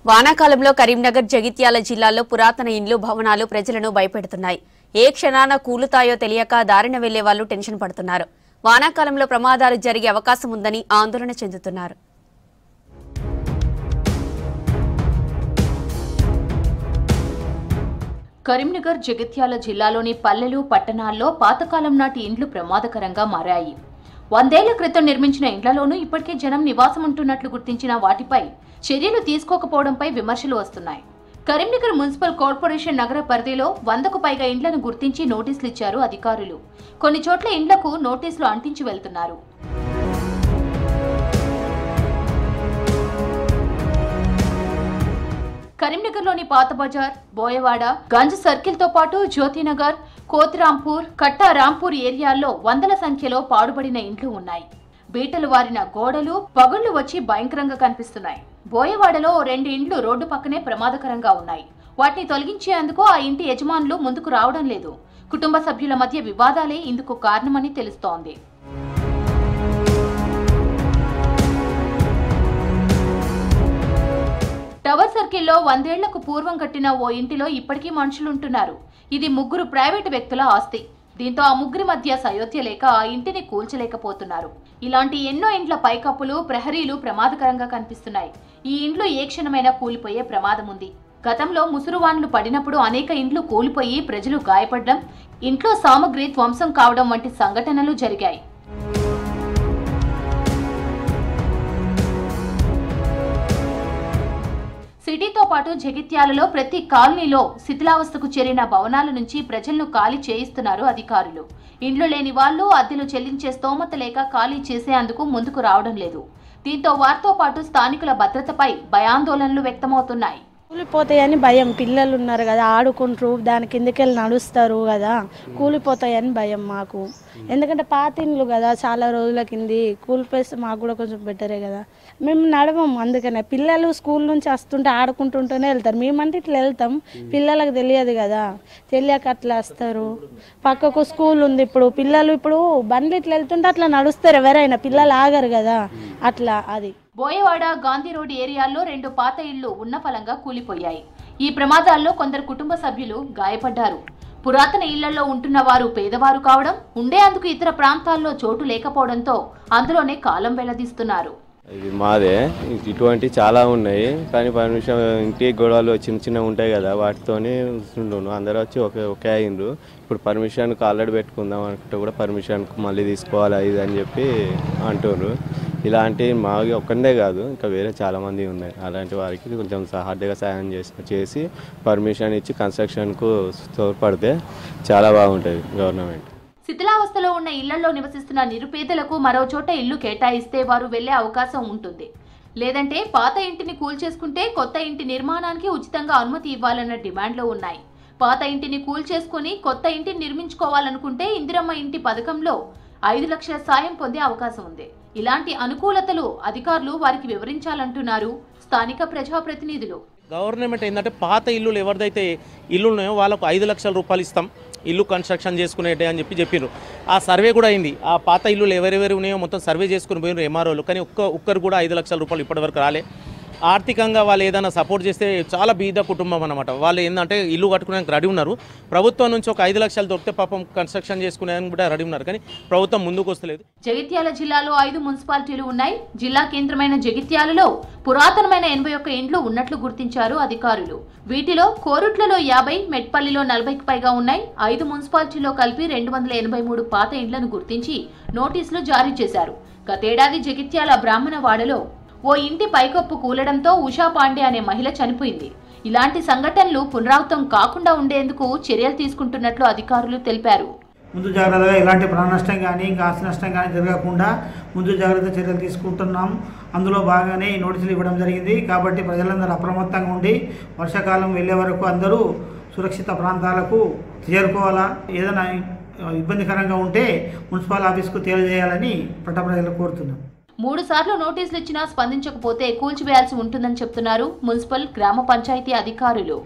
వానాకాలంలో కరీంనగర్ జగిత్యాల జిల్లాల్లో పురాతన ఇండ్లు భవనాలు ప్రజలను భయపెడుతున్నాయి. ఏ క్షణాన కూలుతాయో తెలియక దారిన వెళ్లే వాళ్లు టెన్షన్ పడుతున్నారు. వానాకాలంలో ప్రమాదాలు జరిగే అవకాశం ఉందని ఆందోళన చెందుతున్నారు. కరీంనగర్ జగిత్యాల జిల్లాలోని పల్లెలు పట్టణాల్లో పాతకాలం నాటి ఇండ్లు ప్రమాదకరంగా మారాయి. 100 ఏళ్ల క్రితం నిర్మించిన ఇండ్లలోనూ ఇప్పటికే జనం నివాసం ఉంటున్నట్లు గుర్తించిన వాటిపై చర్యలు తీసుకోకపోవడంపై విమర్శలు వస్తున్నాయి. కరీంనగర్ మున్సిపల్ కార్పొరేషన్ నగర పరిధిలో 100కు పైగా ఇండ్లను గుర్తించి నోటీసులు ఇచ్చారు అధికారులు. కొన్ని చోట్ల ఇండ్లకు నోటీసులు అంటించి వెళ్తున్నారు. కరీంనగర్లోని పాత బజార్, బోయవాడ, గంజ్ సర్కిల్ తో పాటు జ్యోతినగర్, కోతిరాంపూర్, కట్టారాంపూర్ ఏరియాల్లో వందల సంఖ్యలో పాడుబడిన ఇండ్లు ఉన్నాయి. బీటలు వారిన గోడలు పగుళ్లు వచ్చి భయంకరంగా కనిపిస్తున్నాయి. బోయవాడలో 2 ఇండ్లు రోడ్డు పక్కనే ప్రమాదకరంగా ఉన్నాయి. వాటిని తొలగించేందుకు ఆ ఇంటి యజమానులు ముందుకు రావడం లేదు. కుటుంబ సభ్యుల మధ్య వివాదాలే ఇందుకు కారణమని తెలుస్తోంది. టవర్ సర్కిల్లో 100 ఏళ్లకు పూర్వం కట్టిన ఓ ఇంటిలో ఇప్పటికీ మనుషులుంటున్నారు. ఇది 3 ప్రైవేటు వ్యక్తుల ఆస్తి. దీంతో ఆ 3 మధ్య సయోధ్య లేక ఆ ఇంటిని కూల్చలేకపోతున్నారు. ఇలాంటి ఎన్నో ఇండ్ల పైకప్పులు, ప్రహరీలు ప్రమాదకరంగా కనిపిస్తున్నాయి. ఈ ఇండ్లు ఏ క్షణమైనా కూలిపోయే ప్రమాదం ఉంది. గతంలో ముసురువాన్లు పడినప్పుడు అనేక ఇండ్లు కూలిపోయి ప్రజలు గాయపడడం, ఇంట్లో సామగ్రి ధ్వంసం కావడం వంటి సంఘటనలు జరిగాయి. సిటీతో పాటు జగిత్యాలలో ప్రతి కాలనీలో శిథిలావస్థకు చేరిన భవనాల నుంచి ప్రజలను ఖాళీ చేయిస్తున్నారు అధికారులు. ఇండ్లు లేని వాళ్లు అద్దెలు చెల్లించే స్తోమత లేక ఖాళీ చేసేందుకు ముందుకు రావడం లేదు. దీంతో వారితో పాటు స్థానికుల భద్రతపై భయాందోళనలు వ్యక్తమవుతున్నాయి. కూలిపోతాయని భయం. పిల్లలు ఉన్నారు కదా, ఆడుకుంటారు, దాని కిందకెళ్ళి నడుస్తారు కదా, కూలిపోతాయని భయం మాకు. ఎందుకంటే పాత ఇండ్లు కదా, చాలా రోజుల కింది కూలిపోతే మాకు కూడా కొంచెం బెటరే కదా. మేము నడవము. అందుకనే పిల్లలు స్కూల్ నుంచి వస్తుంటే ఆడుకుంటుంటూనే వెళ్తారు. మేమంటే ఇట్లా వెళ్తాం, పిల్లలకు తెలియదు కదా, తెలియక అట్లా వస్తారు. పక్కకు స్కూల్ ఉంది. పిల్లలు బండ్లు ఇట్లా వెళ్తుంటే అట్లా నడుస్తారు. ఎవరైనా పిల్లలు ఆగరు కదా, అట్లా అది. బోయవాడ, గాంధీ రోడ్ ఏరియాల్లో 2 పాత ఇళ్లు ఉన్న ఫలంగా కూలిపోయాయి. ఈ ప్రమాదాల్లో కొందరు కుటుంబ సభ్యులు గాయపడ్డారు. పురాతన ఇళ్లలో ఉంటున్న వారు పేదవారు కావడం, ఉండేందుకు ఇతర ప్రాంతాల్లో చోటు లేకపోవడంతో అందులోనే కాలం వెళ్లదీస్తున్నారు. ఇది మాదే. ఇటువంటి చాలా ఉన్నాయి, కానీ పర్మిషన్ ఇంటి గొడవలు చిన్న ఉంటాయి కదా, వాటితోనే ఉంటుండు. అందరూ వచ్చి ఒకే అయిండ్రు. ఇప్పుడు పర్మిషన్కి ఆల్రెడీ పెట్టుకుందాం అనుకుంటే కూడా పర్మిషన్కు మళ్ళీ తీసుకోవాలి ఇది అని చెప్పి అంటున్నారు. ఇలాంటి మాకు ఒక్కడే కాదు, ఇంకా వేరే చాలామంది ఉన్నాయి. అలాంటి వారికి కొంచెం హార్డ్గా సాయం చేసి పర్మిషన్ ఇచ్చి కన్స్ట్రక్షన్కు తోడ్పడితే చాలా బాగుంటుంది గవర్నమెంట్. శిథిలావస్థలో ఉన్న ఇళ్లలో నివసిస్తున్న నిరుపేదలకు మరో చోట ఇల్లు కేటాయిస్తే వారు వెళ్లే అవకాశం ఉంటుంది. లేదంటే పాత ఇంటిని కూల్చేసుకుంటే కొత్త ఇంటి నిర్మాణానికి ఉచితంగా అనుమతి ఇవ్వాలన్న డిమాండ్లు ఉన్నాయి. పాత ఇంటిని కూల్చేసుకుని కొత్త ఇంటిని నిర్మించుకోవాలనుకుంటే ఇందిరమ్మ ఇంటి పథకంలో 5 లక్షల సాయం పొందే అవకాశం ఉంది. ఇలాంటి అనుకూలతలు అధికారులు వారికి వివరించాలంటున్నారు స్థానిక ప్రజాప్రతినిధులు. గవర్నమెంట్ ఏంటంటే పాత ఇల్లులు ఎవరిదైతే ఇల్లు ఉన్నాయో వాళ్ళకు 5 లక్షల రూపాయలు ఇస్తాం, ఇల్లు కన్స్ట్రక్షన్ చేసుకునేటే అని చెప్పారు. ఆ సర్వే కూడా అయింది. ఆ పాత ఇల్లులు ఎవరెవరు ఉన్నాయో మొత్తం సర్వే చేసుకుని పోయినారు ఎంఆర్ఓలు. కానీ ఒక్కరు కూడా 5 లక్షల రూపాయలు ఇప్పటివరకు రాలే. ఆర్థికంగా వాళ్ళు ఏదైనా సపోర్ట్ చేస్తే చాలా బీద కుటుంబం అనమాట. వాళ్ళు ఏంటంటే ఇల్లు కట్టుకునేందుకు రెడీ ఉన్నారు. ప్రభుత్వం నుంచి ఒక 5 లక్షలు దొరికితే పాపం కన్స్ట్రక్షన్ చేసుకునేందుకు కూడా రెడీ ఉన్నారు, కానీ ప్రభుత్వం ముందుకు వస్తలేదు. జగిత్యాల జిల్లాలో 5 మున్సిపాలిటీలు ఉన్నాయి. జిల్లా కేంద్రమైన జగిత్యాలలో పురాతనమైన 81 ఇండ్లు ఉన్నట్లు గుర్తించారు అధికారులు. వీటిలో కోరుట్లలో 50, మెట్పల్లిలో 40కి పైగా ఉన్నాయి. 5 మున్సిపాలిటీలో కలిపి 283 పాత ఇండ్లను గుర్తించి నోటీసులు జారీ చేశారు. గతేడాది జగిత్యాల బ్రాహ్మణవాడలో ఓ ఇంటి పైకప్పు కూలడంతో ఉషా పాండే అనే మహిళ చనిపోయింది. ఇలాంటి సంఘటనలు పునరావృతం కాకుండా ఉండేందుకు చర్యలు తీసుకుంటున్నట్లు అధికారులు తెలిపారు. ముందు జాగ్రత్తగా ఎలాంటి ప్రాణ నష్టం కానీ ఇంకా ఆస్తి నష్టం కానీ జరగకుండా ముందు జాగ్రత్త చర్యలు తీసుకుంటున్నాం. అందులో భాగంగానే ఈ నోటీసులు ఇవ్వడం జరిగింది. కాబట్టి ప్రజలందరూ అప్రమత్తంగా ఉండి వర్షాకాలం వెళ్ళే వరకు అందరూ సురక్షిత ప్రాంతాలకు చేరుకోవాలా. ఏదైనా ఇబ్బందికరంగా ఉంటే మున్సిపల్ ఆఫీస్కు తెలియజేయాలని పట్టణ ప్రజలు కోరుతున్నాం. 3 సార్లు నోటీసులు ఇచ్చినా స్పందించకపోతే కూల్చివేయాల్సి ఉంటుందని చెప్తున్నారు మున్సిపల్, గ్రామ పంచాయతీ అధికారులు.